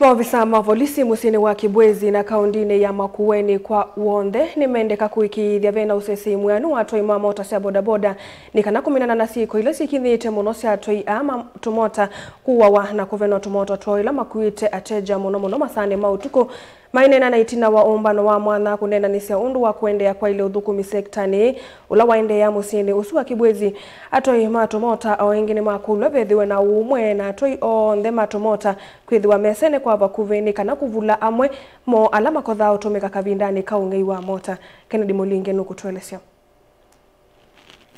Maofisa mavolisi musini wa Kibwezi na kaundine ya Makueni kwa Wonde nimendeka kuikithia vena usesi mwanu atoi mamota cia bodaboda nikana kuminana na siku ile sikithite muno cia atoi ama tumota kuwawa na kuvena tumota toila makuite ateja muno masane mautuko mainena na itina wa ombano wa mwana kunena nisia undu wa kuendea kwa ile uthukumi sektani ula waende ya musini usu wa Kibwezi atoi matumota o ingine makulu bethiwe na umwe na atoi onthe matumota kwithiwa mesene kwa bakuveni kana kuvula amwe mo alama kodha utumika kavindani kaungei wa mota. Kennedy Mulinge nukutwelesya.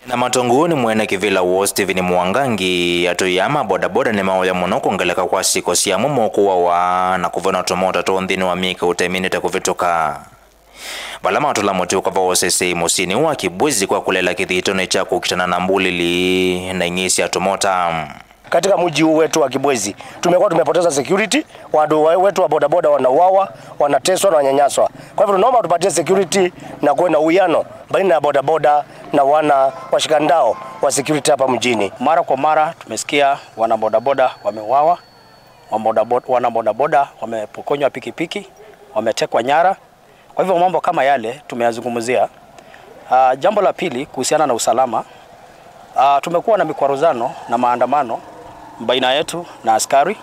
Na matonguni mwene kivila wo Steven Mwangangi atoyama bodaboda ni maoya muno kongeleka kwa siko cia mumokuwa wa na kuvona tomota tonthini wa mika uteminite kuvitoka. Balama atula moti ukava osese musini wa Kibwezi kwa kulela kithitone cha kukitana na mbulili na ingisi ya tomota. Katika mji huu wetu wa Kibwezi tumekuwa tumepoteza security, watu wetu wa bodaboda wanauawa, wanateswa na wanyanyaswa. Kwa hivyo tunaomba tupatie security na kuwe na uwiano baina ya bodaboda na wana washikandao wa security hapa mjini. Mara kwa mara tumesikia wana bodaboda wameuawa, wana bodaboda wamepokonywa pikipiki, wametekwa nyara. Kwa hivyo mambo kama yale tumeyazungumzia. Jambo la pili kuhusiana na usalama, tumekuwa na mikwaruzano na maandamano baina yetu na askari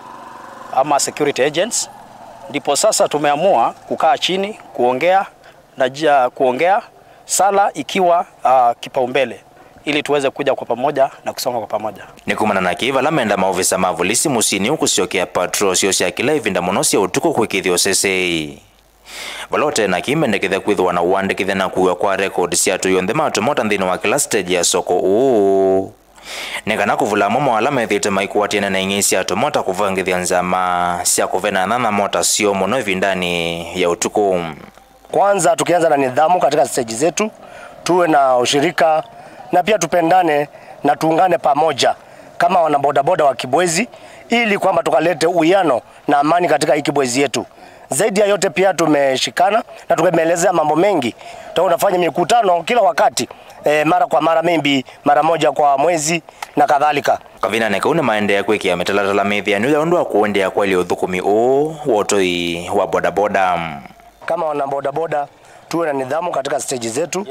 ama security agents. Ndipo sasa tumeamua kukaa chini kuongea sala ikiwa kipaumbele ili tuweze kuja kwa pamoja na kusonga kwa pamoja. Nikumana na kiva lamenda maofisa mavolisi musini ukusiokea patrol sio cia kila ivinda muno cia utuko kwikithio sesei. Valote na kimendekithia kwithwa na uandikithia na kuwa kwa record cia tuyonthe matumota nthini wa kila stage ya soko uu. Nekana kuvula momo alama ithite maikuatiana na ingisi ya tumota kuvangithia nzama cia kuvena nana mota sio muno ivindani ya utuko. Kwanza tukianza na nidhamu katika stage zetu, tuwe na ushirika na pia tupendane na tuungane pamoja kama wana bodaboda wa Kibwezi ili kwamba tukalete uwiano na amani katika hii Kibwezi yetu. Zaidi ya yote pia tumeshikana na tumeelezea mambo mengi. Tunafanya mikutano kila wakati, mara kwa mara, maybe mara moja kwa mwezi na kadhalika. Kavina nekaune maendea kwekia metalatala methia ni undu wa kuendea kwa ile uthukumi wotoi wa bodaboda. Kama wana bodaboda tuwe na nidhamu katika stage zetu.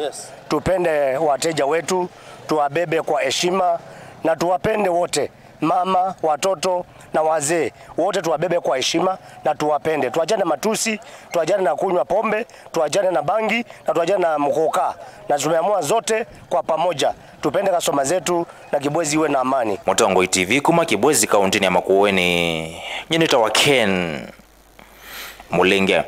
Tupende wateja wetu, tuwabebe kwa heshima na tuwapende wote, mama, watoto na wazee wote tuwabebe kwa heshima na tuwapende. Tuachane matusi, tuachane na kunywa pombe, tuachane na bangi na tuachane na mkoka. Na tumeamua zote kwa pamoja tupende kasoma zetu na Kibwezi iwe na amani. Mutongoi TV kuma Kibwezi kauntini ya Makueni. Nyinita wa Ken Mulinge.